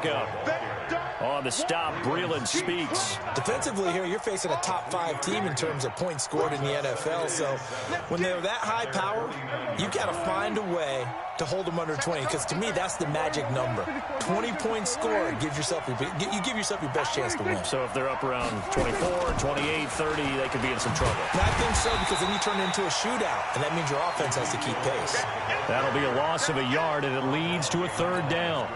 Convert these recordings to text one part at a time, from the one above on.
pickup. On the stop, Breland speaks. Defensively here, you're facing a top-5 team in terms of points scored in the NFL. So when they're that high-powered, you got to find a way to hold them under 20. Because to me, that's the magic number. 20 points scored, you give yourself your best chance to win. So if they're up around 24, 28, 30, they could be in some trouble. And I think so, because then you turn it into a shootout, and that means your offense has to keep pace. That'll be a loss of a yard, and it leads to a 3rd down.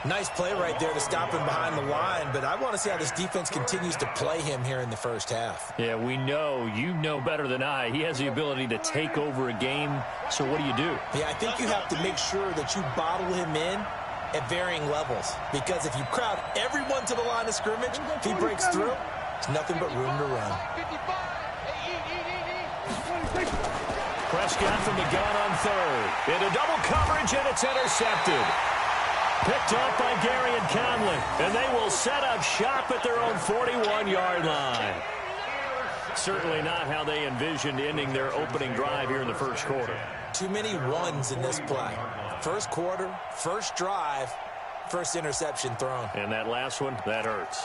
Nice play right there to stop him behind the line, but I want to see how this defense continues to play him here in the first half. Yeah, we know. You know better than I. He has the ability to take over a game, so what do you do? Yeah, I think you have to make sure that you bottle him in at varying levels, because if you crowd everyone to the line of scrimmage, if he breaks through, there's nothing but room to run. Prescott from the gun on 3rd. Into double coverage, and it's intercepted. Picked up by Gary and Conley, and they will set up shop at their own 41-yard line. Certainly not how they envisioned ending their opening drive here in the first quarter. Too many ones in this play. First quarter, first drive, first interception thrown. And that last one, that hurts.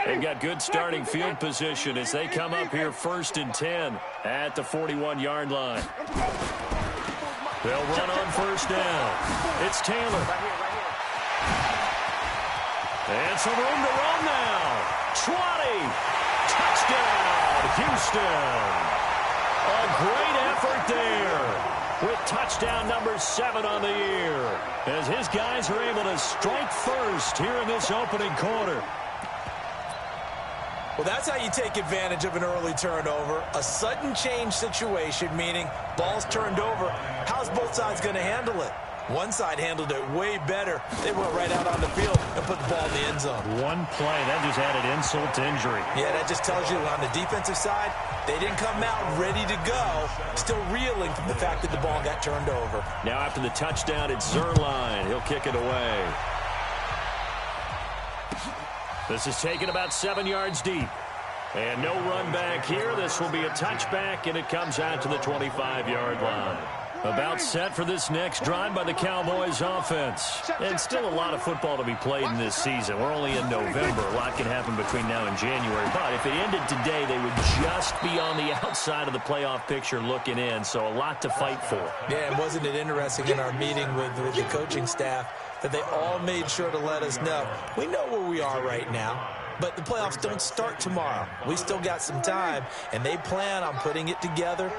They've got good starting field position as they come up here 1st and 10 at the 41-yard line. They'll run on 1st down. It's Taylor. And some room to run now. 20. Touchdown, Houston. A great effort there with touchdown number 7 on the year as his guys are able to strike first here in this opening quarter. Well, that's how you take advantage of an early turnover. A sudden change situation, meaning ball's turned over. How's both sides going to handle it? One side handled it way better. They went right out on the field and put the ball in the end zone. One play, that just added insult to injury. Yeah, that just tells you on the defensive side, they didn't come out ready to go, still reeling from the fact that the ball got turned over. Now after the touchdown, it's Zerline. He'll kick it away. This is taken about 7 yards deep. And no run back here. This will be a touchback, and it comes out to the 25-yard line. About set for this next drive by the Cowboys offense. And still a lot of football to be played in this season. We're only in November. A lot can happen between now and January. But if it ended today, they would just be on the outside of the playoff picture looking in. So a lot to fight for. Yeah, and wasn't it interesting in our meeting with the coaching staff that they all made sure to let us know, we know where we are right now, but the playoffs don't start tomorrow. We still got some time, and they plan on putting it together,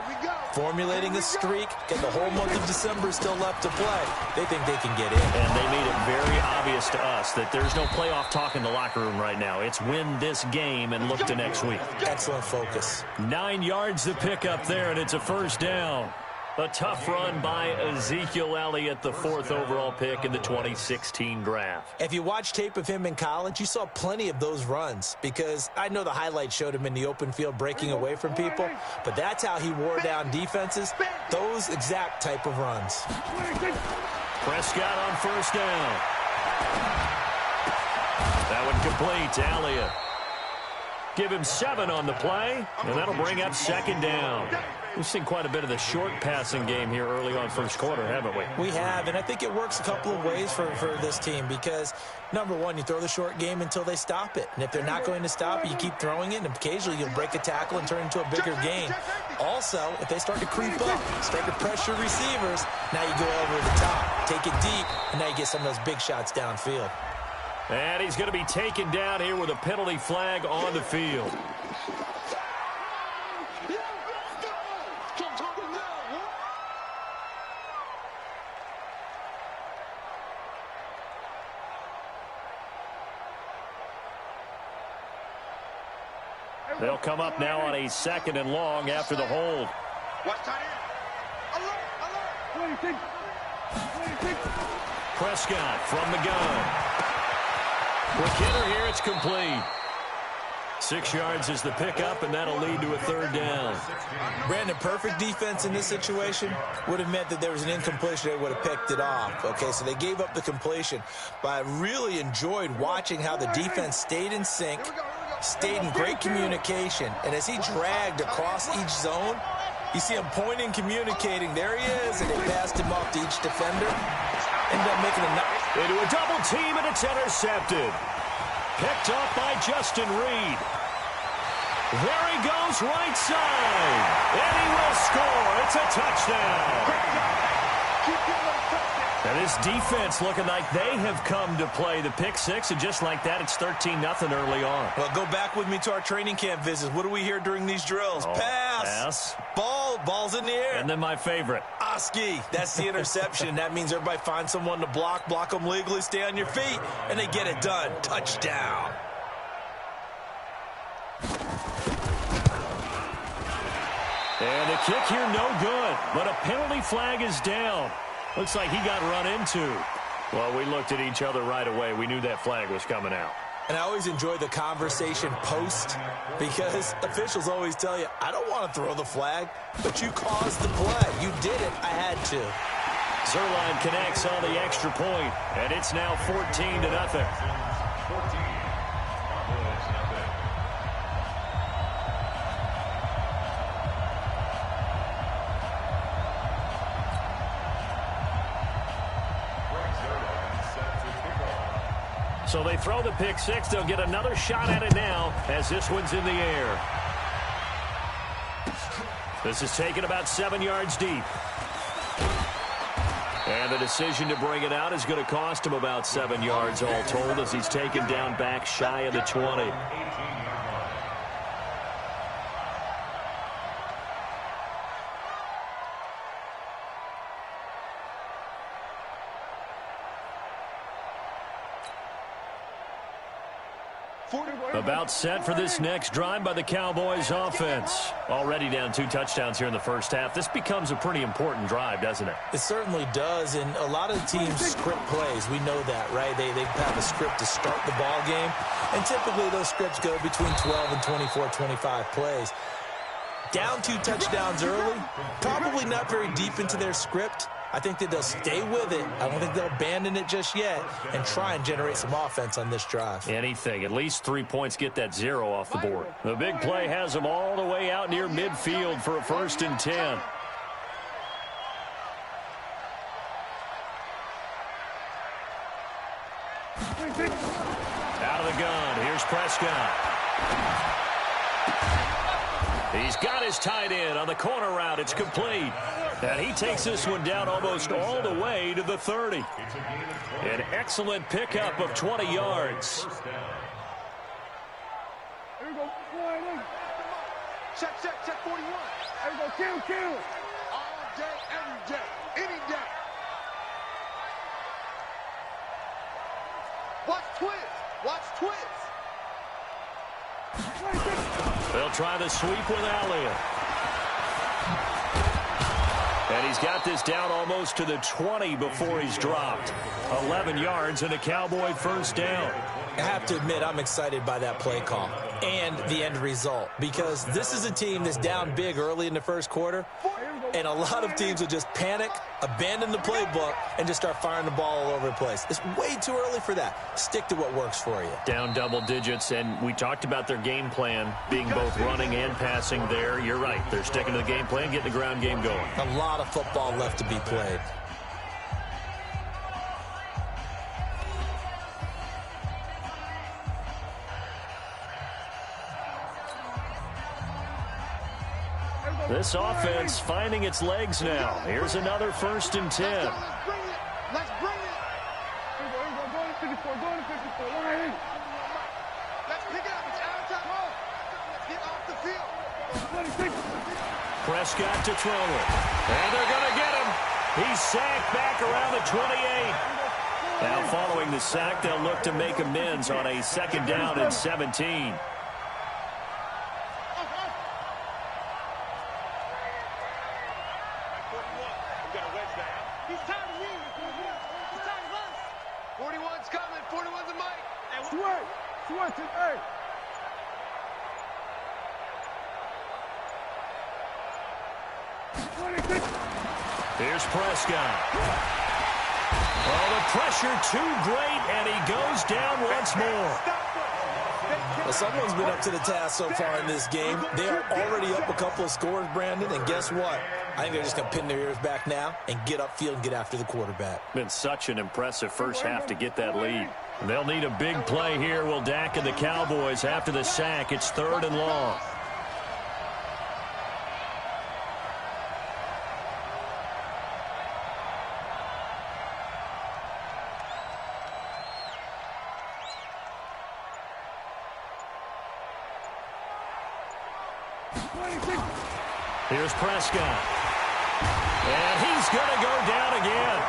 formulating a streak, get the whole month of December still left to play. They think they can get in. And they made it very obvious to us that there's no playoff talk in the locker room right now. It's win this game and look to next week. Excellent focus. 9 yards to pick up there, and it's a 1st down. A tough run by Ezekiel Elliott, the 4th overall pick in the 2016 draft. If you watch tape of him in college, you saw plenty of those runs, because I know the highlights showed him in the open field breaking away from people, but that's how he wore down defenses, those exact type of runs. Prescott on 1st down. That one complete to Elliott. Give him 7 on the play, and that'll bring up 2nd down. We've seen quite a bit of the short passing game here early on first quarter, haven't we? We have, and I think it works a couple of ways for this team because, number one, you throw the short game until they stop it. And if they're not going to stop it, you keep throwing it, and occasionally you'll break a tackle and turn it into a bigger gain. Also, if they start to creep up, start to pressure receivers, now you go over the top, take it deep, and now you get some of those big shots downfield. And he's going to be taken down here with a penalty flag on the field. They'll come up now on a 2nd and long after the hold. Prescott from the gun. Quick hitter here, it's complete. 6 yards is the pickup, and that'll lead to a 3rd down. Brandon, perfect defense in this situation would have meant that there was an incompletion. They would have picked it off. Okay, so they gave up the completion. But I really enjoyed watching how the defense stayed in sync, stayed in great communication. And as he dragged across each zone, you see him pointing, communicating. There he is, and they passed him off to each defender. Ended up making a Into a double team, and it's intercepted. Picked up by Justin Reed. There he goes, right side. And he will score. It's a touchdown. And this defense looking like they have come to play the pick six, and just like that, it's 13-0 early on. Well, go back with me to our training camp visits. What do we hear during these drills? Pass. Ball's in the air. And then my favorite. Oski. That's the interception. That means everybody finds someone to block them legally, stay on your feet, and they get it done. Touchdown. And the kick here, no good. But a penalty flag is down. Looks like he got run into. Well, we looked at each other right away. We knew that flag was coming out. And I always enjoy the conversation post, because officials always tell you, I don't want to throw the flag, but you caused the play. You did it. I had to. Zerline connects on the extra point, and it's now 14-0. So they throw the pick six. They'll get another shot at it now as this one's in the air. This is taken about 7 yards deep. And the decision to bring it out is going to cost him about 7 yards all told, as he's taken down back shy of the 20. About set for this next drive by the Cowboys offense. Already down 2 touchdowns here in the first half. This becomes a pretty important drive, doesn't it? It certainly does, and a lot of teams script plays. We know that, right? They have a script to start the ball game, and typically those scripts go between 12 and 24, 25 plays. Down 2 touchdowns early, probably not very deep into their script. I think that they'll stay with it. I don't think they'll abandon it just yet and try and generate some offense on this drive. Anything. At least 3 points, get that 0 off the board. The big play has them all the way out near midfield for a 1st and 10. Out of the gun. Here's Prescott. He's got his tight end on the corner route. It's complete. And he takes this one down almost all the way to the 30. An excellent pickup of 20 yards. Here we go. Check 41. There we go. Kill. All day, every day, any day. Watch twins. They'll try the sweep with Elliott. And he's got this down almost to the 20 before he's dropped. 11 yards and a Cowboy 1st down. I have to admit, I'm excited by that play call and the end result, because this is a team that's down big early in the first quarter, and a lot of teams will just panic, abandon the playbook, and just start firing the ball all over the place. It's way too early for that. Stick to what works for you. Down double digits, and we talked about their game plan being both running and passing there. You're right. They're sticking to the game plan, getting the ground game going. A lot of football left to be played. This offense finding its legs now. Here's another 1st and 10. Let's bring it. Go to 54. Let's pick it up. It's out of time. Let's get off the field. Prescott to throw it. And they're going to get him. He's sacked back around the 28. Now following the sack, they'll look to make amends on a 2nd down and 17. Here's Prescott. Oh, the pressure too great, and he goes down once more. Well, someone's been up to the task so far in this game. They are already up a couple of scores, Brandon, and guess what? I think they're just going to pin their ears back now and get upfield and get after the quarterback. Been such an impressive first half to get that lead. They'll need a big play here. Will Dak and the Cowboys after the sack. It's 3rd and long. Here's Prescott. And he's going to go down again.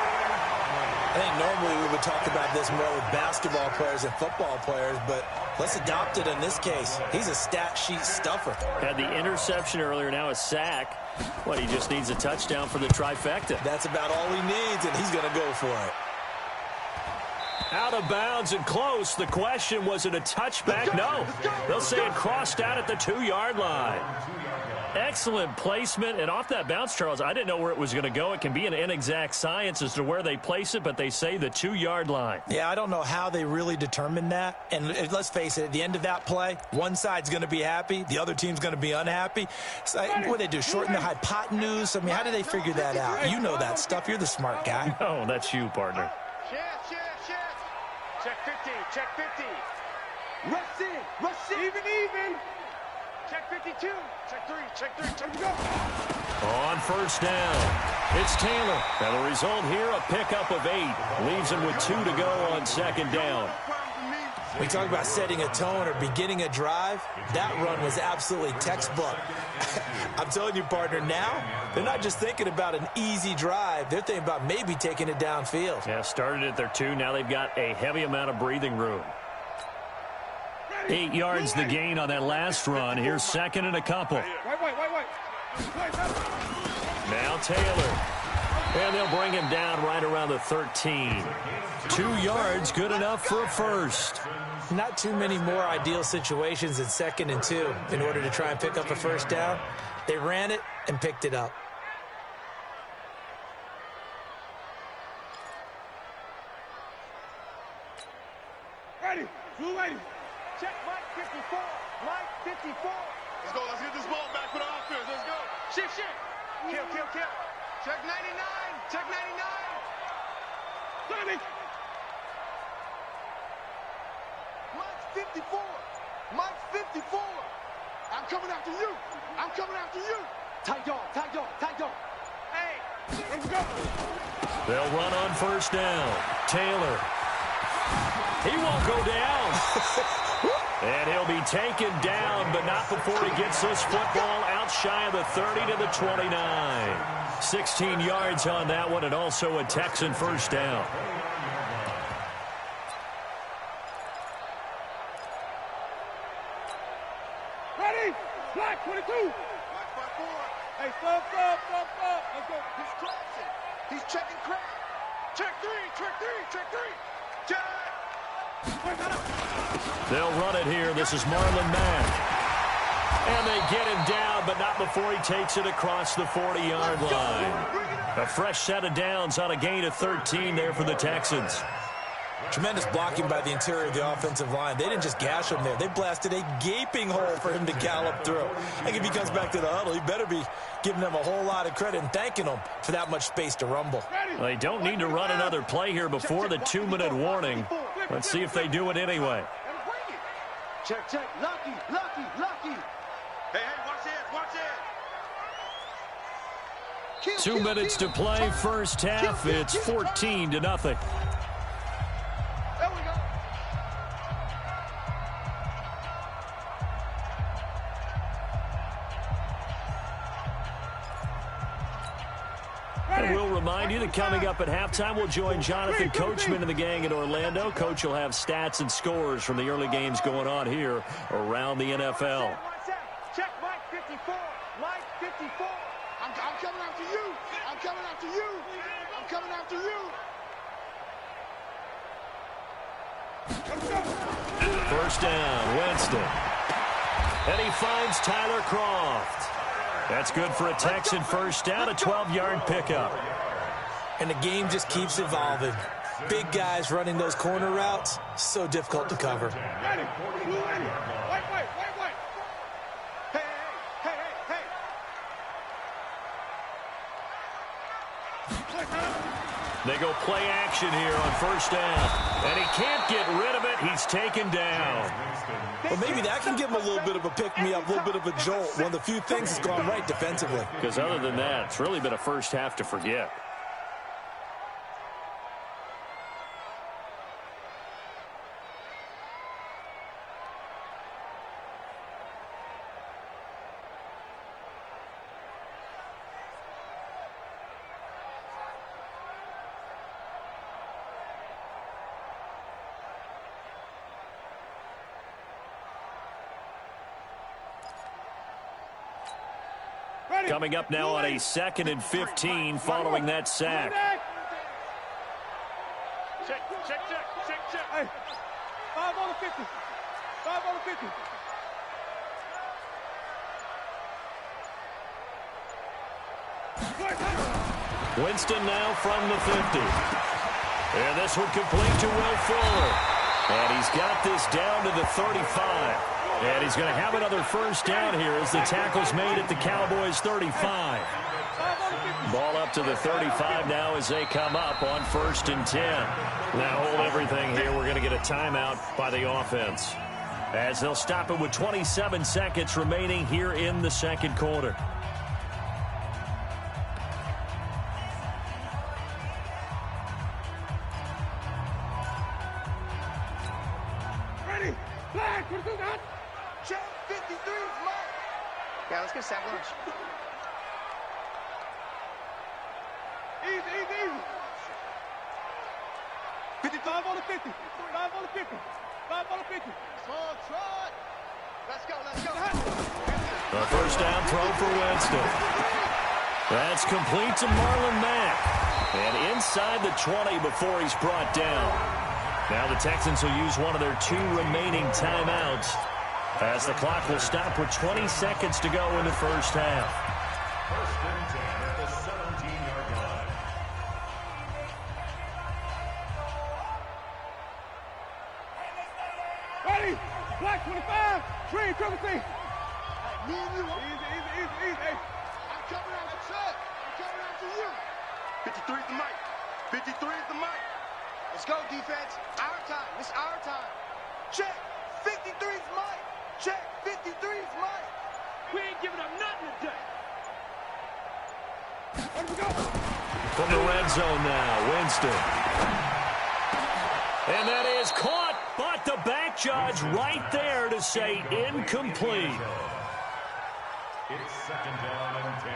I think normally we would talk about this more with basketball players and football players, but let's adopt it in this case. He's a stat sheet stuffer. Had the interception earlier, now a sack. What, he just needs a touchdown for the trifecta. That's about all he needs, and he's going to go for it. Out of bounds and close. The question, was it a touchback? No. They'll say it crossed out at the 2-yard line. Excellent placement, and off that bounce, Charles, I didn't know where it was going to go. It can be an inexact science as to where they place it, but they say the 2-yard line. Yeah, I don't know how they really determined that. And let's face it, at the end of that play, one side's going to be happy, the other team's going to be unhappy. So, what do they do, shorten the hypotenuse? I mean, how do they figure that out? You know that stuff. You're the smart guy. No, that's you, partner. Check 50, check 50. Rush in, even. Check 52, check 3, check go. On first down, it's Taylor. And the result here, a pickup of 8. Leaves him with 2 to go on 2nd down. We talk about setting a tone or beginning a drive. That run was absolutely textbook. I'm telling you, partner, now they're not just thinking about an easy drive. They're thinking about maybe taking it downfield. Yeah, started at their 2. Now they've got a heavy amount of breathing room. 8 yards the gain on that last run. Here's 2nd and a couple. Now Taylor. And they'll bring him down right around the 13. 2 yards, good enough for a first. Not too many more ideal situations in 2nd and 2 in order to try and pick up a first down. They ran it and picked it up. Ready, check Mike 54, Mike 54. Let's go, let's get this ball back for the offense, let's go. Shift. Kill. Check 99, check 99. Sonic. Mike 54. I'm coming after you. Tight dog. Hey, let's go. They'll run on first down. Taylor. He won't go down. And he'll be taken down, but not before he gets this football out shy of the 30 to the 29. 16 yards on that one, and also a Texan first down. Ready? Black 22. Black 54. Hey, stop. Let's go. He's crossing. He's checking crack. Check 3. Check. They'll run it here. This is Marlon Mack. And they get him down, but not before he takes it across the 40-yard line. A fresh set of downs on a gain of 13 there for the Texans. Tremendous blocking by the interior of the offensive line. They didn't just gash him there. They blasted a gaping hole for him to gallop through. I think if he comes back to the huddle, he better be giving them a whole lot of credit and thanking them for that much space to rumble. Well, they don't need to run another play here before the 2-minute warning. Let's see if they do it anyway. Check. Lucky. Hey, watch it. 2 minutes to play, first half. It's 14-0. There we go. And we'll remind you that coming up at halftime, we'll join Jonathan Coachman and the gang in Orlando. Coach will have stats and scores from the early games going on here around the NFL. Check Mike 54. Mike 54. I'm coming after you. First down, Winston. And he finds Tyler Kroft. That's good for a Texan first down, a 12-yard pickup. And the game just keeps evolving. Big guys running those corner routes, so difficult to cover. Ready. White. Hey. They go play action here on first down. And he can't get rid of it. He's taken down. Well, maybe that can give him a little bit of a pick-me-up, a little bit of a jolt. One of the few things that's gone right defensively. Because other than that, it's really been a first half to forget. Coming up now on a 2nd and 15 following that sack. Check. Hey, 5 on the 50. 5 on the 50. Winston now from the 50. And this one complete to Will Fuller. And he's got this down to the 35. And he's going to have another first down here as the tackle's made at the Cowboys' 35. Ball up to the 35 now as they come up on 1st and 10. Now hold everything here. We're going to get a timeout by the offense, as they'll stop it with 27 seconds remaining here in the 2nd quarter. Ready? Flag, what do that? Check 53 is mine. Yeah, let's get sack lunch. Easy. 55 on the 50. 5 on the 50. 5 on the 50. Small trot. Let's go. A first down throw for Winston. That's complete to Marlon Mack. And inside the 20 before he's brought down. Now the Texans will use one of their 2 remaining timeouts, as the clock will stop with 20 seconds to go in the first half. 1st and 10 at the 17-yard line. Ready? Black 25. Green, triple C. Me and you. Easy. Hey, I'm coming out the truck. I'm coming out to you. 53 is the mic. 53 is the mic. Let's go, defense. Our time. It's our time. Check. 53 is mine. Check. 53 is mine. We ain't giving up nothing today. Where we go? From the red zone now, Winston. And that is caught, but the back judge right there to say incomplete. It's 2nd down and 10.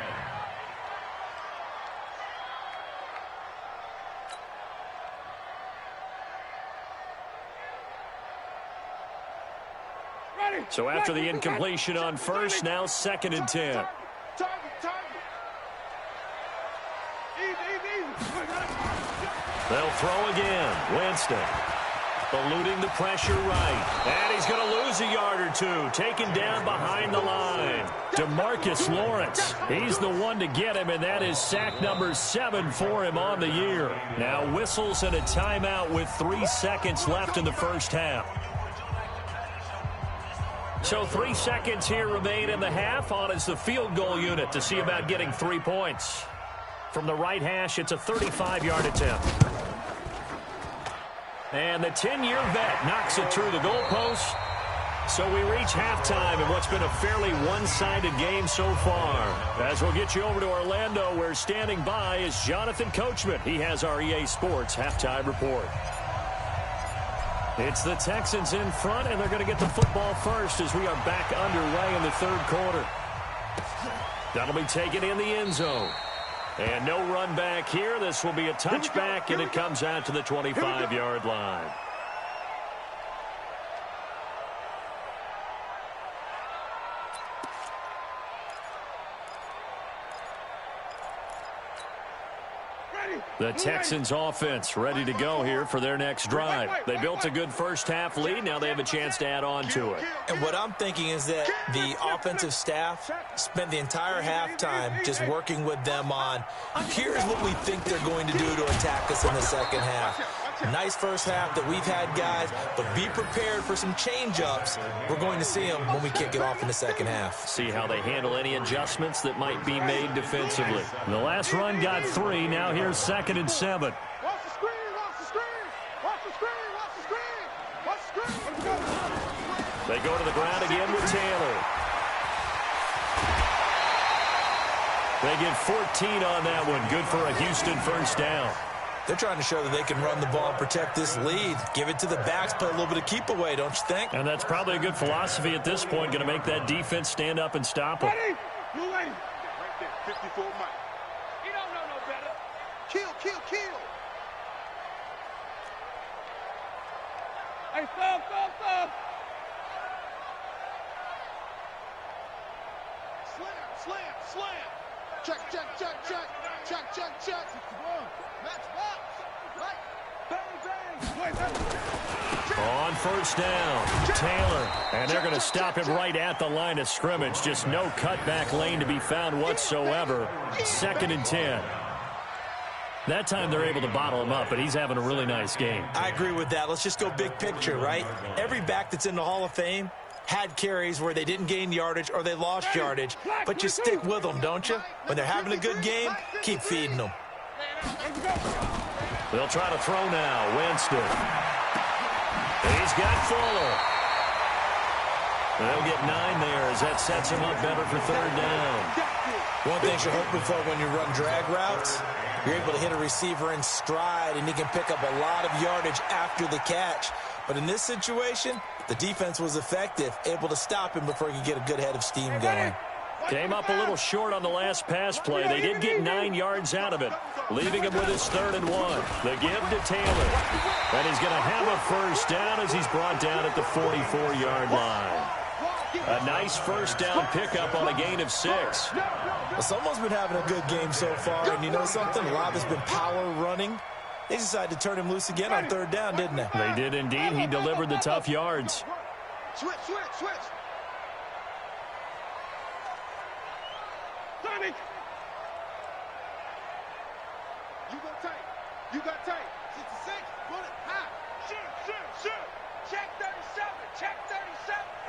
So after the incompletion on first, now 2nd and 10. Target. Easy. They'll throw again. Winston eluding the pressure right. And he's going to lose a yard or 2. Taken down behind the line. DeMarcus Lawrence. He's the one to get him, and that is sack number 7 for him on the year. Now whistles and a timeout with 3 seconds left in the first half. So 3 seconds here remain in the half. On is the field goal unit to see about getting 3 points. From the right hash, it's a 35-yard attempt. And the 10-year vet knocks it through the goalpost. So we reach halftime in what's been a fairly one-sided game so far. As we'll get you over to Orlando, where standing by is Jonathan Coachman. He has our EA Sports halftime report. It's the Texans in front, and they're going to get the football first as we are back underway in the 3rd quarter. That'll be taken in the end zone. And no run back here. This will be a touchback, and it comes out to the 25-yard line. The Texans offense ready to go here for their next drive. They built a good first half lead. Now they have a chance to add on to it. And what I'm thinking is that the offensive staff spent the entire halftime just working with them on, here's what we think they're going to do to attack us in the second half. Nice first half that we've had, guys, but be prepared for some change-ups. We're going to see them when we kick it off in the second half. See how they handle any adjustments that might be made defensively. The last run got 3. Now here's 2nd and 7. They go to the ground again with Taylor. They get 14 on that one. Good for a Houston first down. They're trying to show that they can run the ball and protect this lead. Give it to the backs, play a little bit of keep away, don't you think? And that's probably a good philosophy at this point, going to make that defense stand up and stop them. Ready? Move ready. Right there, 54 Mike. You don't know no better. Kill, kill, kill. Hey, stop. Slam. Check. Let's box. Right. Bang. On first down, Taylor. And they're going to stop him right at the line of scrimmage. Just no cutback lane to be found whatsoever. 2nd and 10. That time they're able to bottle him up, but he's having a really nice game. I agree with that. Let's just go big picture, right? Every back that's in the Hall of Fame had carries where they didn't gain yardage or they lost yardage, but you stick with them, don't you? When they're having a good game, keep feeding them. They'll try to throw now. Winston. He's got Fuller. They'll get 9 there as that sets him up better for 3rd down. One thing you're hoping for when you run drag routes, you're able to hit a receiver in stride, and he can pick up a lot of yardage after the catch. But in this situation, the defense was effective, able to stop him before he could get a good head of steam going. Came up a little short on the last pass play. They did get 9 yards out of it, leaving him with his 3rd and 1. The give to Taylor. And he's going to have a first down as he's brought down at the 44-yard line. A nice first down pickup on a gain of 6. Well, someone's been having a good game so far, and you know something? A lot of it's been power running. They decided to turn him loose again on 3rd down, didn't they? They did indeed. He delivered the tough yards. Switch. Sonic. You got tight. 66. Put it high. Shoot. Check 37.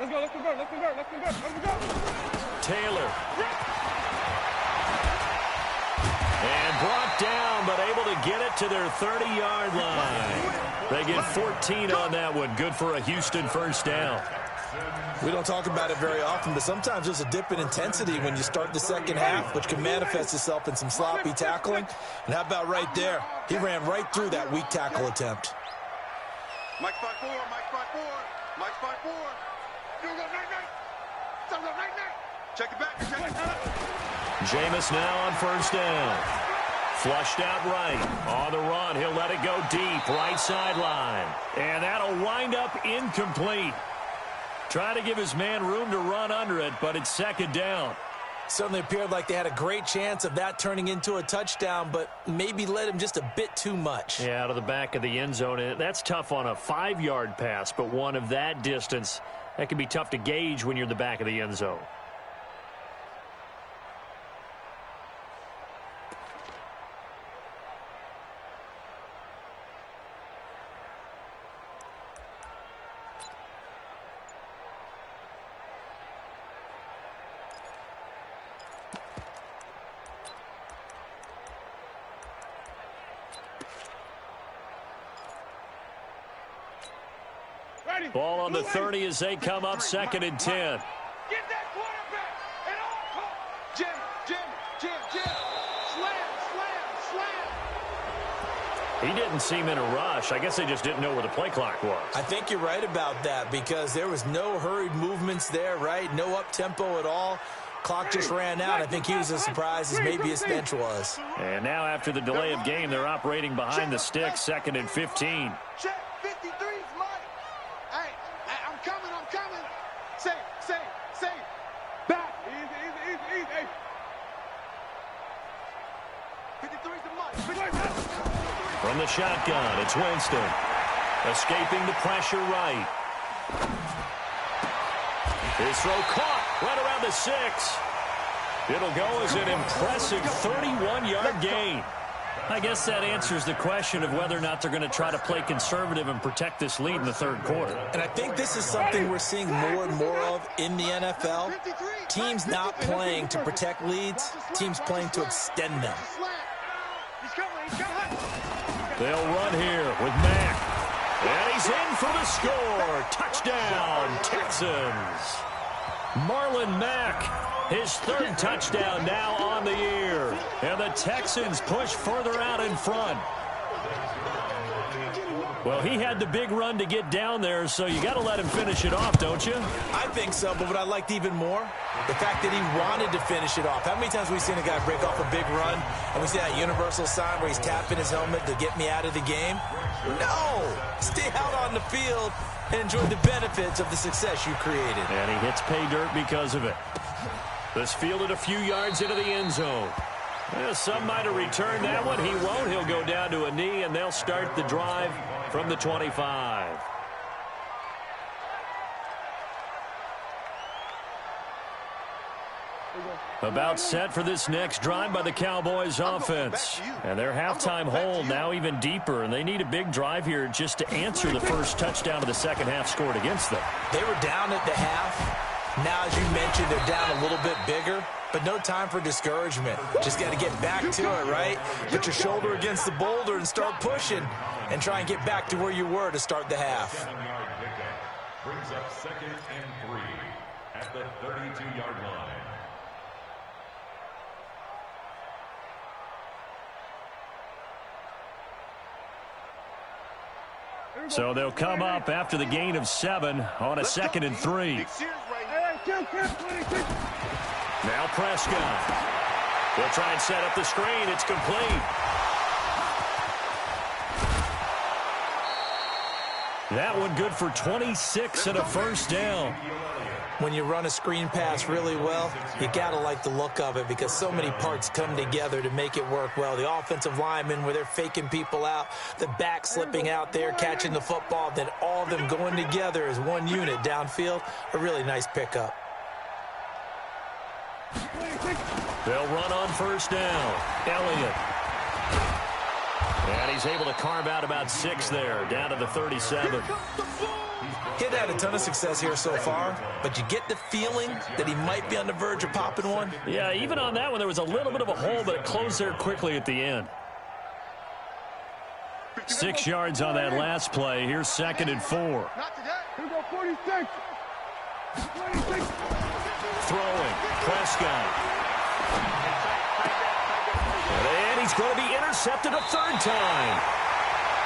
Let's go. Taylor. And brought down, but able to get it to their 30-yard line. They get 14 on that one. Good for a Houston first down. We don't talk about it very often, but sometimes there's a dip in intensity when you start the second half, which can manifest itself in some sloppy tackling. And how about right there? He ran right through that weak tackle attempt. Mike 5-4. Check it back. Jameis now on first down. Flushed out right. On the run, he'll let it go deep. Right sideline. And that'll wind up incomplete. Try to give his man room to run under it, but it's 2nd down. Certainly appeared like they had a great chance of that turning into a touchdown, but maybe led him just a bit too much. Yeah, out of the back of the end zone. That's tough on a 5-yard pass, but one of that distance, that can be tough to gauge when you're in the back of the end zone. Ball on the 30 as they come up 2nd and 10. Get that quarterback at all costs. Jam. Slam. He didn't seem in a rush. I guess they just didn't know where the play clock was. I think you're right about that because there was no hurried movements there, right? No up-tempo at all. Clock just ran out. I think he was as surprised as maybe his bench was. And now after the delay of game, they're operating behind the sticks, 2nd and 15. Check 53's mine. Hey, I'm coming. Say. Back. Easy. 53's the mine. From the shotgun, it's Winston. Escaping the pressure right. His throw caught right around the 6. It'll go as an impressive 31-yard gain. I guess that answers the question of whether or not they're going to try to play conservative and protect this lead in the 3rd quarter. And I think this is something we're seeing more and more of in the NFL. Teams not playing to protect leads, teams playing to extend them. They'll run here with Mack. And he's in for the score. Touchdown, Texans. Marlon Mack, his third touchdown now on the year. And the Texans push further out in front. Well, he had the big run to get down there, so you got to let him finish it off, don't you? I think so, but what I liked even more, the fact that he wanted to finish it off. How many times have we seen a guy break off a big run, and we see that universal sign where he's tapping his helmet to get me out of the game? No! Stay out on the field and enjoy the benefits of the success you created. And he hits pay dirt because of it. This fielded a few yards into the end zone. Well, some might have returned that one. He won't. He'll go down to a knee, and they'll start the drive from the 25. About set for this next drive by the Cowboys offense. And their halftime hole now even deeper, and they need a big drive here just to answer the first touchdown of the second half scored against them. They were down at the half. Now, as you mentioned, they're down a little bit bigger, but no time for discouragement. Just got to get back to it, right? Put your shoulder against the boulder and start pushing and try and get back to where you were to start the half. Brings up 2nd and 3 at the 32-yard line. So they'll come up after the gain of 7 on a 2nd and 3. Now Prescott. They'll try and set up the screen. It's complete. That one good for 26 and a first down. When you run a screen pass really well, you got to like the look of it because so many parts come together to make it work well. The offensive linemen, where they're faking people out, the back slipping out there, catching the football, then all of them going together as one unit downfield. A really nice pickup. They'll run on first down. Elliott. And he's able to carve out about 6 there, down to the 37. He had a ton of success here so far, but you get the feeling that he might be on the verge of popping one. Yeah, even on that one, there was a little bit of a hole, but it closed there quickly at the end. 6 yards on that last play. Here's 2nd and 4. Not today. Here we go, 46. 26. Throwing. Prescott. And he's going to be intercepted a 3rd time.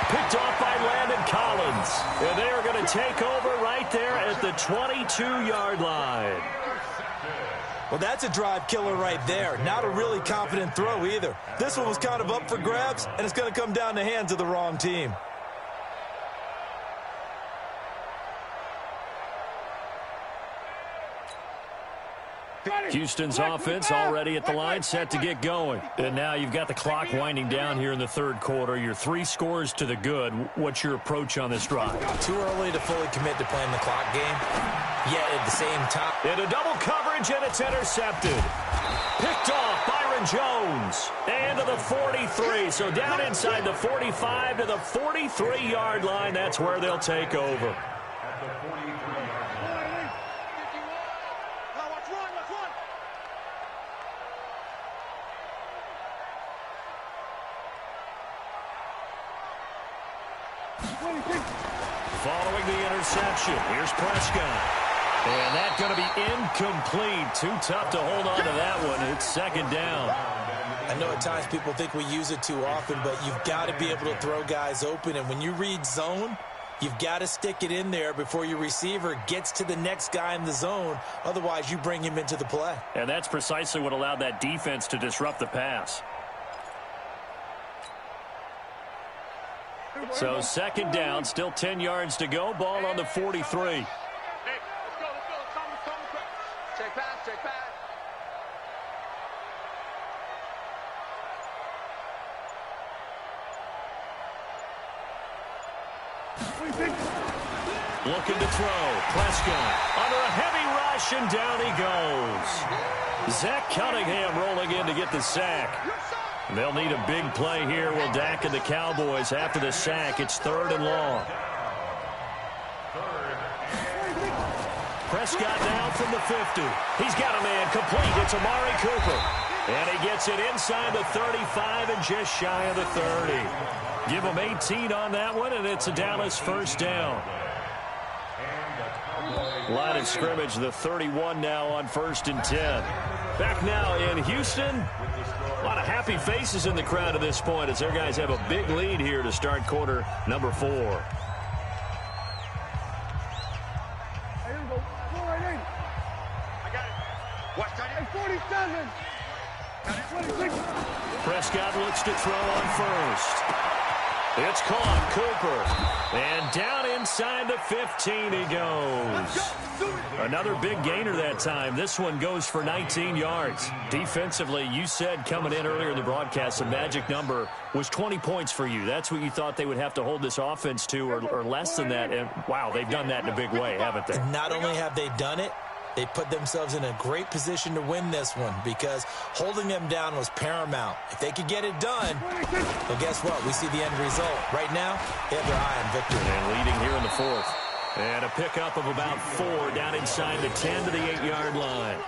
Picked off by Landon Collins. And they are going to take over right there at the 22-yard line. Well, that's a drive killer right there. Not a really confident throw either. This one was kind of up for grabs, and it's going to come down the hands of the wrong team. Houston's offense already at the line, set to get going. And now you've got the clock winding down here in the 3rd quarter. You're 3 scores to the good. What's your approach on this drive? Too early to fully commit to playing the clock game. Yet at the same time. Into double coverage, and it's intercepted. Picked off Byron Jones. And to the 43. So down inside the 45 to the 43-yard line. That's where they'll take over. Following the interception, here's Prescott. And that's going to be incomplete. Too tough to hold on to that one. It's 2nd down. I know at times people think we use it too often, but you've got to be able to throw guys open. And when you read zone, you've got to stick it in there before your receiver gets to the next guy in the zone. Otherwise, you bring him into the play. And that's precisely what allowed that defense to disrupt the pass. So 2nd down, still 10 yards to go. Ball on the 43. Hey, let's go, let's go. Come quick. Check pass, check pass. Looking to throw. Prescott under a heavy rush, and down he goes. Zach Cunningham rolling in to get the sack. They'll need a big play here. Will Dak and the Cowboys after the sack. It's 3rd and long. Prescott now from the 50. He's got a man complete. It's Amari Cooper. And he gets it inside the 35 and just shy of the 30. Give him 18 on that one, and it's a Dallas first down. Line of scrimmage, the 31 now on 1st and 10. Back now in Houston. A lot of happy faces in the crowd at this point as their guys have a big lead here to start quarter number 4. Here we go. Go right in. I got it. Watch that. Hey, 47. Got it. 26. Prescott looks to throw on first. It's caught. Cooper. And down inside the 15 he goes. Another big gainer that time. This one goes for 19 yards. Defensively, you said coming in earlier in the broadcast, the magic number was 20 points for you. That's what you thought they would have to hold this offense to, or less than that. And, wow, they've done that in a big way, haven't they? Not only have they done it, they put themselves in a great position to win this one because holding them down was paramount. If they could get it done, well, guess what? We see the end result. Right now, they have their eye on victory. And leading here in the 4th. And a pickup of about 4 down inside the 10 to the 8-yard line.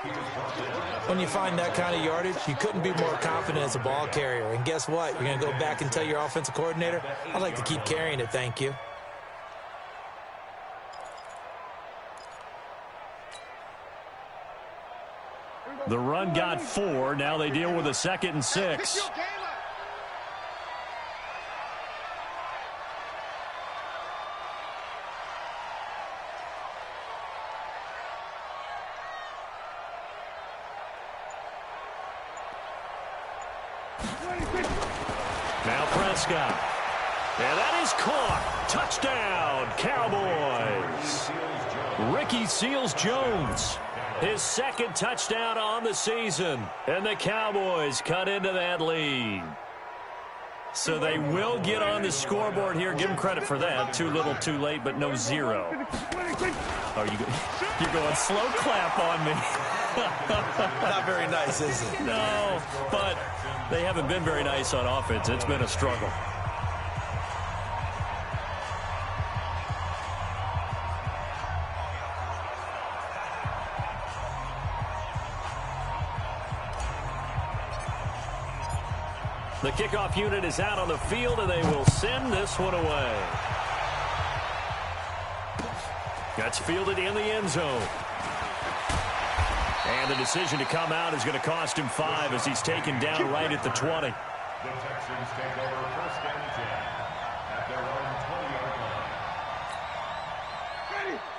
When you find that kind of yardage, you couldn't be more confident as a ball carrier. And guess what? You're going to go back and tell your offensive coordinator, I'd like to keep carrying it, thank you. The run got 4. Now they deal with a 2nd and 6. Now Prescott. And that is caught. Touchdown, Cowboys. Ricky Seals-Jones. His 2nd touchdown on the season. And the Cowboys cut into that lead. So they will get on the scoreboard here. Give them credit for that. Too little, too late, but no 0. Oh, you're going slow clap on me. Not very nice, is it? No, but they haven't been very nice on offense. It's been a struggle. The kickoff unit is out on the field, and they will send this one away. That's fielded in the end zone. And the decision to come out is going to cost him 5 as he's taken down right at the 20. The Texans take over 1st and 10 at their own 20-yard line.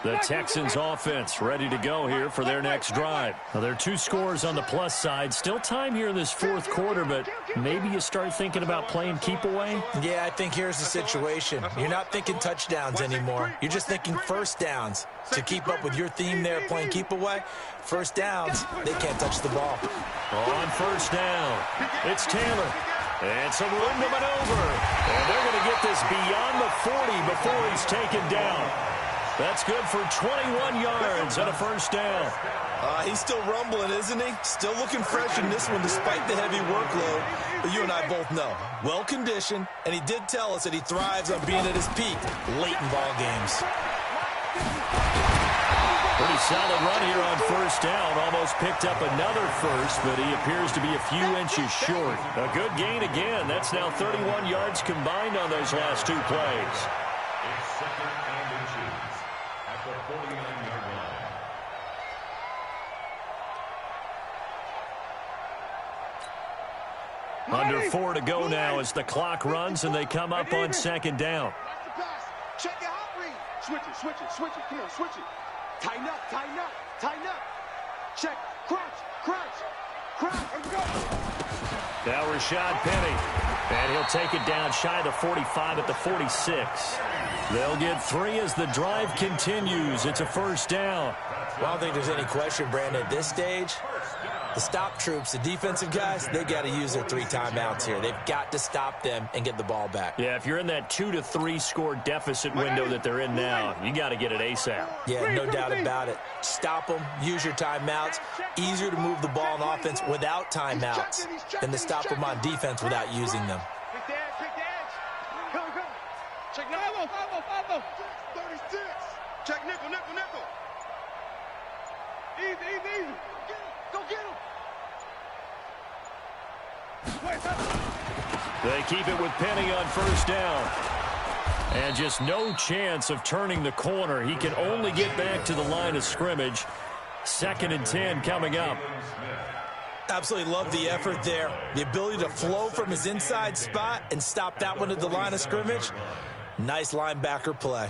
The Texans offense ready to go here for their next drive. Now, there are 2 scores on the plus side. Still time here in this 4th quarter, but maybe you start thinking about playing keep away? Yeah, I think here's the situation. You're not thinking touchdowns anymore. You're just thinking first downs. To keep up with your theme there, playing keep away, first downs, they can't touch the ball. On 1st down, it's Taylor. And some room to maneuver. And they're going to get this beyond the 40 before he's taken down. That's good for 21 yards and a 1st down. He's still rumbling, isn't he? Still looking fresh in this one despite the heavy workload. But you and I both know, well-conditioned, and he did tell us that he thrives on being at his peak late in ball games. Pretty solid run here on 1st down. Almost picked up another first, but he appears to be a few inches short. A good gain again. That's now 31 yards combined on those last 2 plays. It's 2nd and inches at the 49-yard line. Under 4 to go now as the clock runs and they come up on 2nd down. Check your hot read. Switch it, switch it, switch it. Come on, switch it. Tighten up, tighten up, tighten up. Check, crunch, crunch, crunch. Let's go. Now Rashad Penny. And he'll take it down shy of the 45 at the 46. They'll get 3 as the drive continues. It's a 1st down. Well, I don't think there's any question, Brandon, at this stage, the stop troops, the defensive guys, they got to use their 3 timeouts here. They've got to stop them and get the ball back. Yeah, if you're in that 2 to 3 score deficit window that they're in now, you got to get it ASAP. Yeah, no doubt about it. Stop them, use your timeouts. Easier to move the ball on offense without timeouts than to stop them on defense without using them. Pick the edge, pick the edge. Go, go. Check nickel. 36. Check nickel, nickel, nickel. Easy, easy, easy. Go get him. They keep it with Penny on first down. And just no chance of turning the corner. He can only get back to the line of scrimmage. 2nd and 10 coming up. Absolutely love the effort there. The ability to flow from his inside spot and stop that one at the line of scrimmage. Nice linebacker play.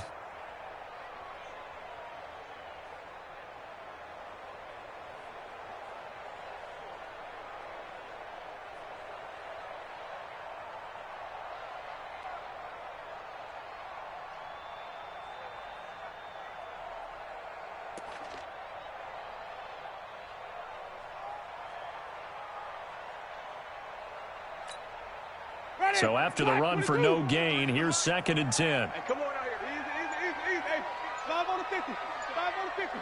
So after the run for no gain, here's 2nd and 10. Hey, come on out here. Easy. Hey, 5 on the 50. 5 on the 50.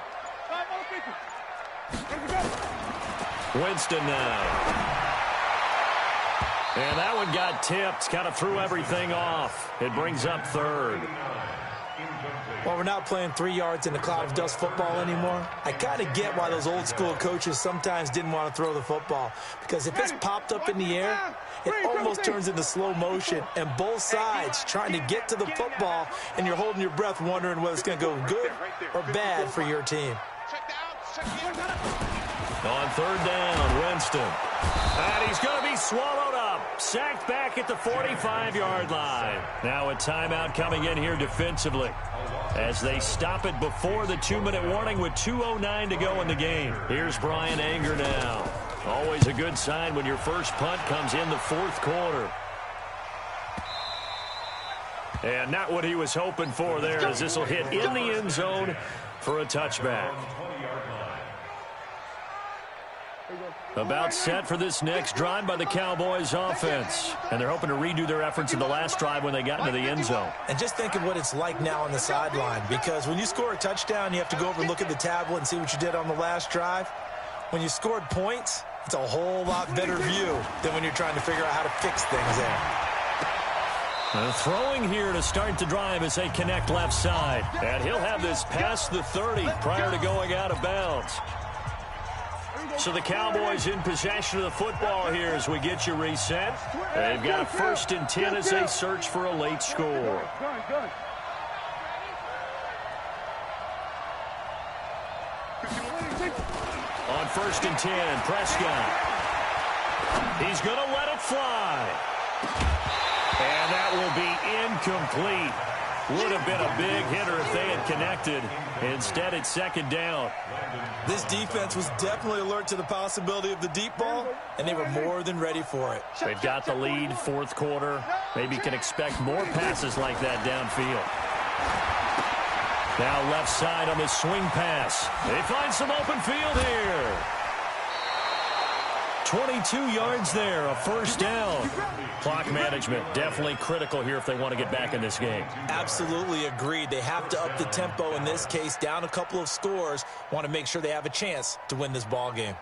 5 on the 50. Ready to go. Winston now. And that one got tipped. Kind of threw everything off. It brings up 3rd. Well, we're not playing 3 yards in a cloud of dust football anymore. I kind of get why those old school coaches sometimes didn't want to throw the football. Because if it's popped up in the air, it almost turns into slow motion. And both sides trying to get to the football, and you're holding your breath wondering whether it's going to go good or bad for your team. On 3rd down, Winston. And he's going to be swallowed up. Sacked back at the 45-yard line. Now a timeout coming in here defensively as they stop it before the 2-minute warning with 2:09 to go in the game. Here's Brian Anger now. Always a good sign when your first punt comes in the 4th quarter. And not what he was hoping for there, as this will hit in the end zone for a touchback. About set for this next drive by the Cowboys offense. And they're hoping to redo their efforts in the last drive when they got into the end zone. And just think of what it's like now on the sideline, because when you score a touchdown, you have to go over and look at the tablet and see what you did on the last drive. When you scored points, it's a whole lot better view than when you're trying to figure out how to fix things there. Throwing here to start the drive as they connect left side. And he'll have this past the 30 prior to going out of bounds. So the Cowboys in possession of the football here as we get you reset. They've got a 1st and 10 as they search for a late score. On 1st and 10, Prescott. He's going to let it fly. And that will be incomplete. Would have been a big hitter if they had connected. Instead, it's 2nd down. This defense was definitely alert to the possibility of the deep ball, and they were more than ready for it. They've got the lead, 4th quarter. Maybe can expect more passes like that downfield. Now left side on the swing pass. They find some open field here. 22 yards there, a 1st down. Clock management definitely critical here if they want to get back in this game. Absolutely agreed. They have to up the tempo in this case, down a couple of scores. Want to make sure they have a chance to win this ball game.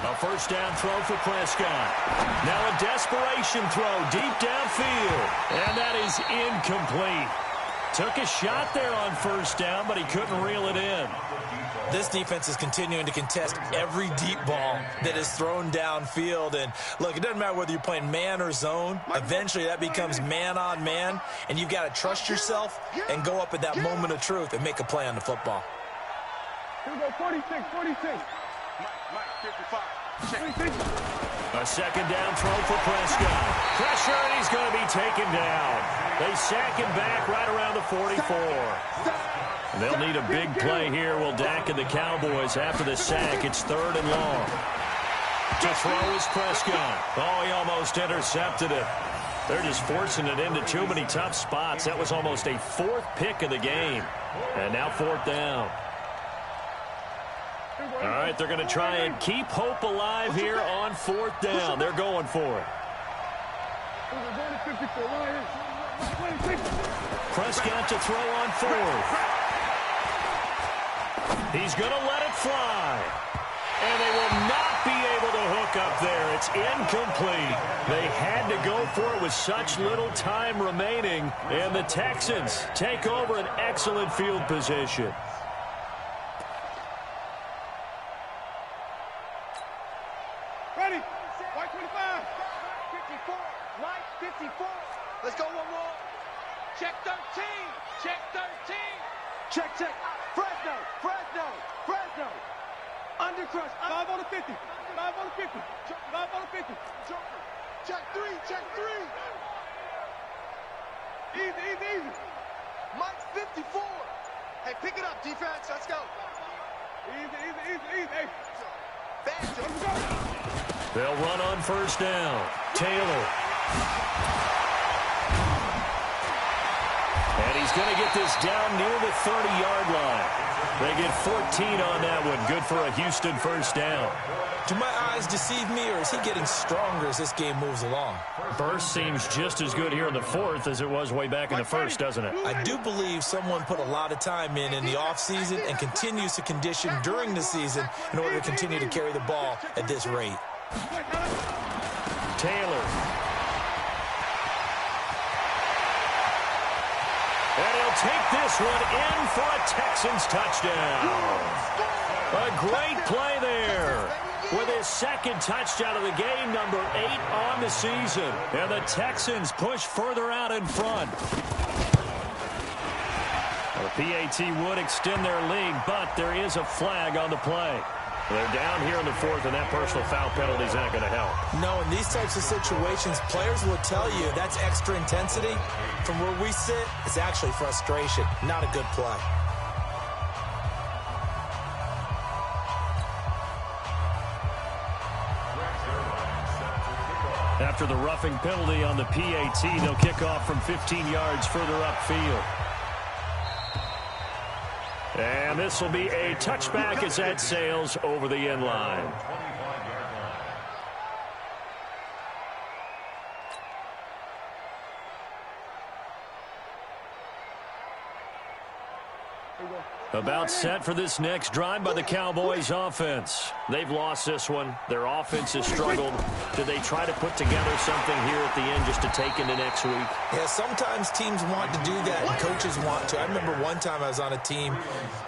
A 1st down throw for Prescott. Now a desperation throw deep downfield. And that is incomplete. Took a shot there on 1st down, but he couldn't reel it in. This defense is continuing to contest every deep ball that is thrown downfield. And look, it doesn't matter whether you're playing man or zone. Eventually that becomes man on man, and you've got to trust yourself and go up at that moment of truth and make a play on the football. Here we go, 46. Mike, 55. A 2nd down throw for Prescott. Pressure, and he's going to be taken down. They sack him back right around the 44. They'll need a big play here. Will Dak and the Cowboys after the sack. It's 3rd and long. To throw is Prescott. Oh, he almost intercepted it. They're just forcing it into too many tough spots. That was almost a 4th pick of the game. And now 4th down. All right, they're going to try and keep hope alive here on 4th down. They're going for it. Prescott to throw on 4th. He's going to let it fly. And they will not be able to hook up there. It's incomplete. They had to go for it with such little time remaining. And the Texans take over an excellent field position. 54. Let's go one more. Check 13. Check 13. Check, check. Fresno, Fresno, Fresno. Undercrush. 5 on the 50. 5 on the 50. 5 on the 50. Check 3. Check 3. Easy, easy, easy. Mike 54. Hey, pick it up, defense. Let's go. Easy, easy, easy, easy. Bad jump. They'll run on first down. Taylor. And he's going to get this down near the 30-yard line. They get 14 on that one. Good for a Houston first down. Do my eyes deceive me, or is he getting stronger as this game moves along? Burst seems just as good here in the fourth as it was way back in the first, doesn't it? I do believe someone put a lot of time in the offseason and continues to condition during the season in order to continue to carry the ball at this rate. Taylor. And he'll take this one in for a Texans touchdown. A great play there. With his second touchdown of the game, number 8 on the season. And the Texans push further out in front. The PAT would extend their lead, but there is a flag on the play. They're down here in the fourth, and that personal foul penalty is not going to help. No, in these types of situations, players will tell you that's extra intensity. From where we sit, it's actually frustration, not a good play. After the roughing penalty on the PAT, they'll kick off from 15 yards further upfield. And this will be a touchback as that sails over the end line. About set for this next drive by the Cowboys offense. They've lost this one. Their offense has struggled. Do they try to put together something here at the end just to take into next week? Yeah, sometimes teams want to do that and coaches want to. I remember one time I was on a team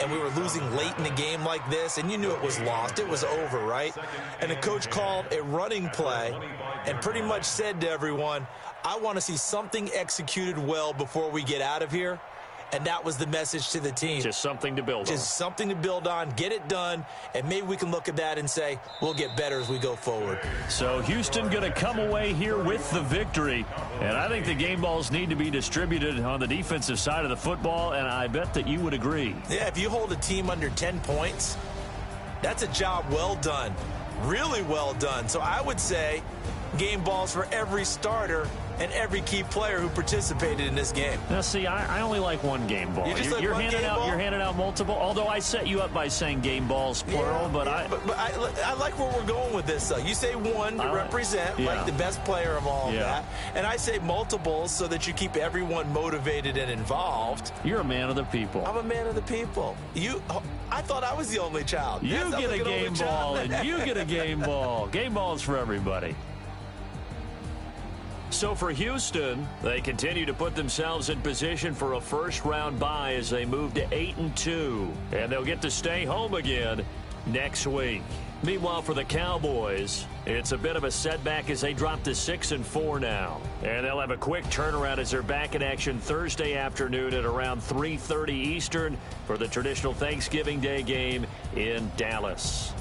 and we were losing late in a game like this, and you knew it was lost. It was over, right? And the coach called a running play and pretty much said to everyone, I want to see something executed well before we get out of here. And that was the message to the team. Just something to build on. Just something to build on, get it done, and maybe we can look at that and say, we'll get better as we go forward. So Houston going to come away here with the victory. And I think the game balls need to be distributed on the defensive side of the football, and I bet that you would agree. Yeah, if you hold a team under 10 points, that's a job well done. Really well done. So I would say game balls for every starter and every key player who participated in this game. Now, see, I only like one game ball. You're handing out multiple, although I set you up by saying game balls, plural, but I like where we're going with this, though. You say one to represent, like the best player of all of that, and I say multiples so that you keep everyone motivated and involved. You're a man of the people. I'm a man of the people. I thought I was the only child. You get a game ball, and you get a game ball. Game balls for everybody. So for Houston, they continue to put themselves in position for a first-round bye as they move to 8-2. And they'll get to stay home again next week. Meanwhile, for the Cowboys, it's a bit of a setback as they drop to 6-4 now. And they'll have a quick turnaround as they're back in action Thursday afternoon at around 3:30 Eastern for the traditional Thanksgiving Day game in Dallas.